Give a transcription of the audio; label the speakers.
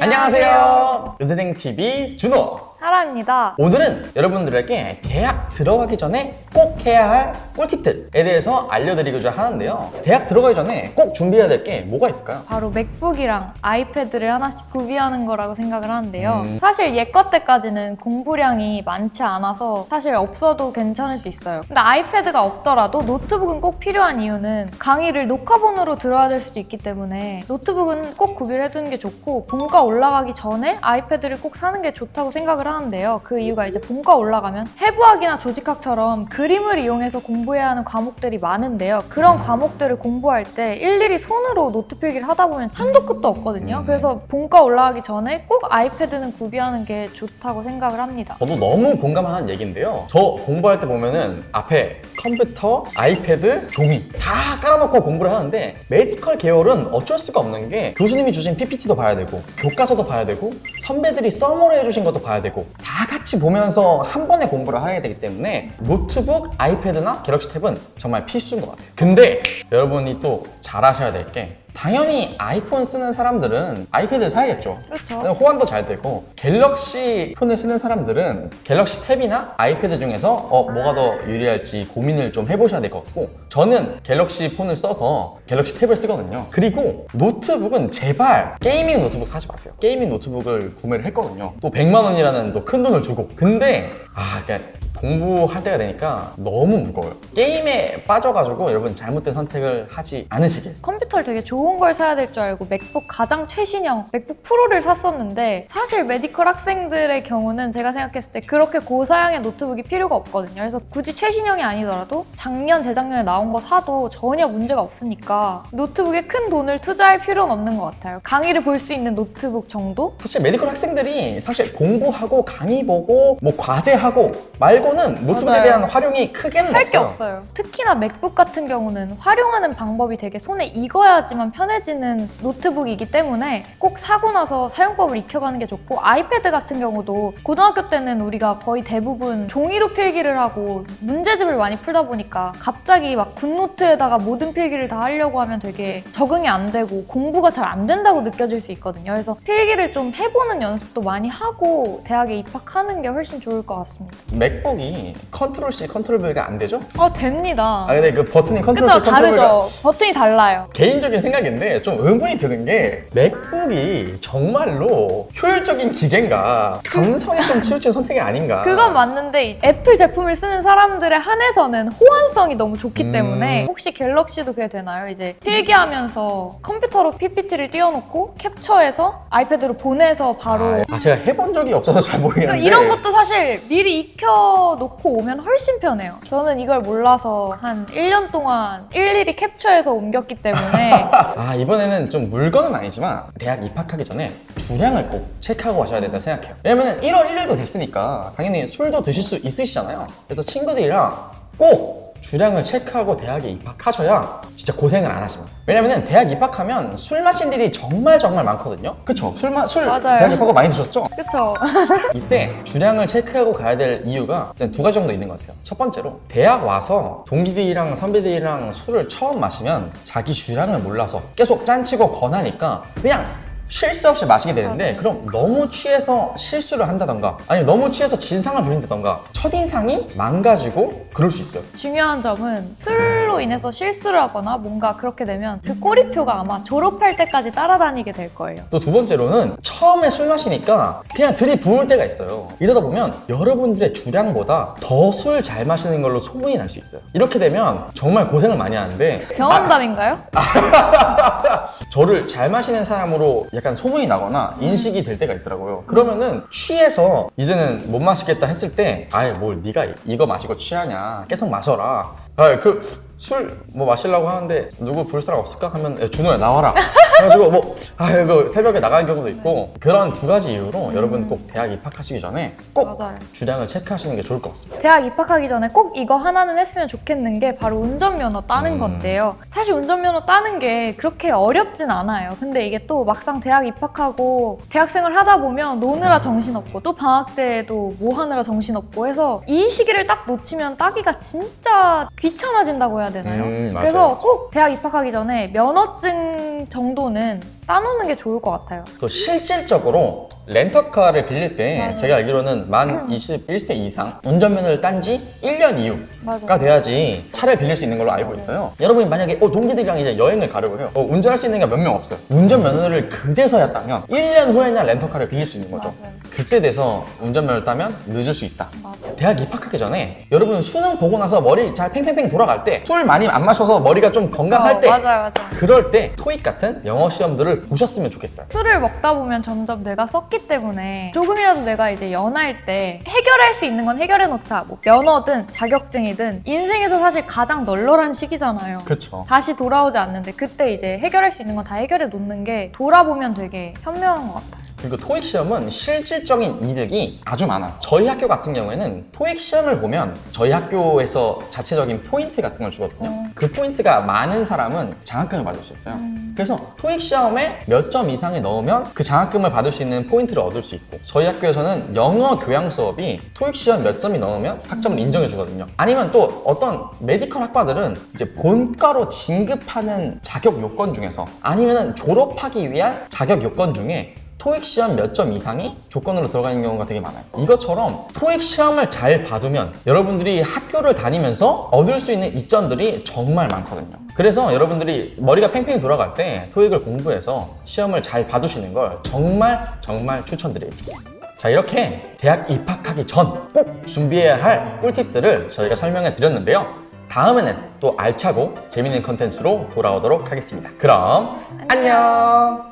Speaker 1: 안녕하세요. 은생TV 준호.
Speaker 2: 하라입니다.
Speaker 1: 오늘은 여러분들에게 대학 들어가기 전에 꼭 해야 할 꿀팁들에 대해서 알려드리고자 하는데요. 대학 들어가기 전에 꼭 준비해야 될 게 뭐가 있을까요?
Speaker 2: 바로 맥북이랑 아이패드를 하나씩 구비하는 거라고 생각을 하는데요. 사실 예거 때까지는 공부량이 많지 않아서 사실 없어도 괜찮을 수 있어요. 근데 아이패드가 없더라도 노트북은 꼭 필요한 이유는 강의를 녹화본으로 들어야 될 수도 있기 때문에 노트북은 꼭 구비를 해두는 게 좋고, 본과 올라가기 전에 아이패드를 꼭 사는 게 좋다고 생각을 하는데요. 그 이유가 이제 본과 올라가면 해부학이나 조직학처럼 그림을 이용해서 공부해야 하는 과목들이 많은데요. 그런 과목들을 공부할 때 일일이 손으로 노트 필기를 하다 보면 한도 끝도 없거든요. 그래서 본과 올라가기 전에 꼭 아이패드는 구비하는 게 좋다고 생각을 합니다.
Speaker 1: 저도 너무 공감하는 얘기인데요. 저 공부할 때 보면은 앞에 컴퓨터, 아이패드, 종이 다 깔아놓고 공부를 하는데, 메디컬 계열은 어쩔 수가 없는 게 교수님이 주신 PPT도 봐야 되고 교과서도 봐야 되고 선배들이 써머리 해주신 것도 봐야 되고 다 같이 보면서 한 번에 공부를 해야 되기 때문에 노트북, 아이패드나 갤럭시 탭은 정말 필수인 것 같아요. 근데 여러분이 또 잘 아셔야 될 게, 당연히 아이폰 쓰는 사람들은 아이패드를 사야겠죠.
Speaker 2: 그렇죠.
Speaker 1: 호환도 잘 되고, 갤럭시 폰을 쓰는 사람들은 갤럭시 탭이나 아이패드 중에서 뭐가 더 유리할지 고민을 좀 해보셔야 될 것 같고, 저는 갤럭시 폰을 써서 갤럭시 탭을 쓰거든요. 그리고 노트북은 제발 게이밍 노트북 사지 마세요. 게이밍 노트북을 구매를 했거든요. 또 100만 원이라는 또 큰 돈을 주고. 근데 그러니까 공부할 때가 되니까 너무 무거워요. 게임에 빠져가지고 여러분 잘못된 선택을 하지 않으시길.
Speaker 2: 컴퓨터를 되게 좋은 걸 사야 될 줄 알고 맥북 가장 최신형 맥북 프로를 샀었는데, 사실 메디컬 학생들의 경우는 제가 생각했을 때 그렇게 고사양의 노트북이 필요가 없거든요. 그래서 굳이 최신형이 아니더라도 작년, 재작년에 나온 거 사도 전혀 문제가 없으니까 노트북에 큰 돈을 투자할 필요는 없는 것 같아요. 강의를 볼 수 있는 노트북 정도?
Speaker 1: 사실 메디컬 학생들이 사실 공부하고 강의 보고 뭐 과제하고 말고는 노트북에
Speaker 2: 맞아요.
Speaker 1: 대한 활용이 크게는
Speaker 2: 할 게
Speaker 1: 없어요.
Speaker 2: 없어요. 특히나 맥북 같은 경우는 활용하는 방법이 되게 손에 익어야지만 편해지는 노트북이기 때문에 꼭 사고 나서 사용법을 익혀가는 게 좋고, 아이패드 같은 경우도 고등학교 때는 우리가 거의 대부분 종이로 필기를 하고 문제집을 많이 풀다 보니까 갑자기 막 굿노트에다가 모든 필기를 다 하려고 하면 되게 적응이 안 되고 공부가 잘 안 된다고 느껴질 수 있거든요. 그래서 필기를 좀 해보는 연습도 많이 하고 대학에 입학하는 게 훨씬 좋을 것 같습니다.
Speaker 1: 맥북이 컨트롤 C, 컨트롤 V가 안 되죠?
Speaker 2: 됩니다.
Speaker 1: 근데 그 버튼이 컨트롤
Speaker 2: 그쵸?
Speaker 1: C, 컨트롤 V가
Speaker 2: 다르죠. 버튼이 달라요.
Speaker 1: 개인적인 생각인데 좀 의문이 드는 게, 맥북이 정말로 효율적인 기계인가, 감성에 좀 치우친 선택이 아닌가.
Speaker 2: 그건 맞는데 애플 제품을 쓰는 사람들에 한해서는 호환성이 너무 좋기 때문에, 혹시 갤럭시도 그게 되나요? 이제 필기하면서 컴퓨터로 PPT를 띄워놓고 캡처해서 아이패드로 보내서 바로
Speaker 1: 제가 해본 적이 없어서 잘 모르겠는데,
Speaker 2: 그러니까 이런 것도 사실 미리 익혀놓고 오면 훨씬 편해요. 저는 이걸 몰라서 한 1년 동안 일일이 캡처해서 옮겼기 때문에
Speaker 1: 이번에는 좀 물건은 아니지만 대학 입학하기 전에 주량을 꼭 체크하고 가셔야 된다고 생각해요. 왜냐면 1월 1일도 됐으니까 당연히 술도 드실 수 있으시잖아요. 그래서 친구들이랑 꼭 주량을 체크하고 대학에 입학하셔야 진짜 고생을 안 하십니다. 왜냐면 대학 입학하면 술 마실 일이 정말 많거든요. 그쵸? 술
Speaker 2: 맞아요.
Speaker 1: 대학 입학하고 많이 드셨죠?
Speaker 2: 그쵸?
Speaker 1: 이때 주량을 체크하고 가야 될 이유가 두 가지 정도 있는 것 같아요. 첫 번째로, 대학 와서 동기들이랑 선배들이랑 술을 처음 마시면 자기 주량을 몰라서 계속 짠치고 권하니까 그냥 쉴 새 없이 마시게 되는데, 그럼 너무 취해서 실수를 한다던가 아니면 너무 취해서 진상을 부린다던가 첫인상이 망가지고 그럴 수 있어요.
Speaker 2: 중요한 점은 술로 인해서 실수를 하거나 뭔가 그렇게 되면 그 꼬리표가 아마 졸업할 때까지 따라다니게 될 거예요.
Speaker 1: 또 두 번째로는, 처음에 술 마시니까 그냥 들이부을 때가 있어요. 이러다 보면 여러분들의 주량보다 더 술 잘 마시는 걸로 소문이 날 수 있어요. 이렇게 되면 정말 고생을 많이 하는데,
Speaker 2: 경험담인가요?
Speaker 1: 저를 잘 마시는 사람으로 약간 소문이 나거나 인식이 될 때가 있더라고요. 그러면은 취해서 이제는 못 마시겠다 했을 때, 뭘 네가 이거 마시고 취하냐, 계속 마셔라. 술 뭐 마시려고 하는데 누구 부를 사람 없을까? 하면 준호야 나와라. 그래가지고 이거 새벽에 나갈 경우도 있고, 그런 두 가지 이유로 여러분 꼭 대학 입학하시기 전에 꼭
Speaker 2: 맞아요.
Speaker 1: 주량을 체크하시는 게 좋을 것 같습니다.
Speaker 2: 대학 입학하기 전에 꼭 이거 하나는 했으면 좋겠는 게 바로 운전면허 따는 건데요. 사실 운전면허 따는 게 그렇게 어렵진 않아요. 근데 이게 또 막상 대학 입학하고 대학생을 하다 보면 노느라 정신없고 또 방학 때에도 뭐 하느라 정신없고 해서 이 시기를 딱 놓치면 따기가 진짜 귀찮아진다고 해야 되나요?
Speaker 1: 맞아요.
Speaker 2: 그래서 꼭 대학 입학하기 전에 면허증 정도는 따놓는 게 좋을 것 같아요.
Speaker 1: 또 실질적으로 렌터카를 빌릴 때
Speaker 2: 맞아요.
Speaker 1: 제가 알기로는 만 21세 이상 운전면허를 딴 지 1년 이후가
Speaker 2: 맞아요.
Speaker 1: 돼야지 차를 빌릴 수 있는 걸로 알고 있어요. 여러분이 만약에 동기들이랑 이제 여행을 가려고 해요. 운전할 수 있는 게 몇 명 없어요. 운전면허를 그제서야 따면 1년 후에나 렌터카를 빌릴 수 있는 거죠.
Speaker 2: 맞아요.
Speaker 1: 그때 돼서 운전면허를 따면 늦을 수 있다.
Speaker 2: 맞아요.
Speaker 1: 대학 입학하기 전에 여러분 수능 보고 나서 머리 잘 팽팽팽 돌아갈 때 술 많이 안 마셔서 머리가 좀 건강할 때
Speaker 2: 맞아요.
Speaker 1: 그럴 때 토익 같은 영어 시험들을 보셨으면 좋겠어요.
Speaker 2: 술을 먹다 보면 점점 뇌가 썩기 때문에 조금이라도 내가 이제 연할 때 해결할 수 있는 건 해결해 놓자. 뭐 면허든 자격증이든 인생에서 사실 가장 널널한 시기잖아요.
Speaker 1: 그렇죠.
Speaker 2: 다시 돌아오지 않는데 그때 이제 해결할 수 있는 건 다 해결해 놓는 게 돌아보면 되게 현명한 것 같아요.
Speaker 1: 그리고 토익 시험은 실질적인 이득이 아주 많아요. 저희 학교 같은 경우에는 토익 시험을 보면 저희 학교에서 자체적인 포인트 같은 걸 주거든요. 그 포인트가 많은 사람은 장학금을 받을 수 있어요. 그래서 토익 시험에 몇 점 이상을 넣으면 그 장학금을 받을 수 있는 포인트를 얻을 수 있고 저희 학교에서는 영어 교양 수업이 토익 시험 몇 점이 넘으면 학점을 인정해 주거든요. 아니면 또 어떤 메디컬 학과들은 이제 본과로 진급하는 자격 요건 중에서 아니면 졸업하기 위한 자격 요건 중에 토익 시험 몇 점 이상이 조건으로 들어가는 경우가 되게 많아요. 이것처럼 토익 시험을 잘 봐두면 여러분들이 학교를 다니면서 얻을 수 있는 이점들이 정말 많거든요. 그래서 여러분들이 머리가 팽팽히 돌아갈 때 토익을 공부해서 시험을 잘 봐두시는 걸 정말 추천드려요. 자, 이렇게 대학 입학하기 전 꼭 준비해야 할 꿀팁들을 저희가 설명해 드렸는데요. 다음에는 또 알차고 재밌는 컨텐츠로 돌아오도록 하겠습니다. 그럼 안녕!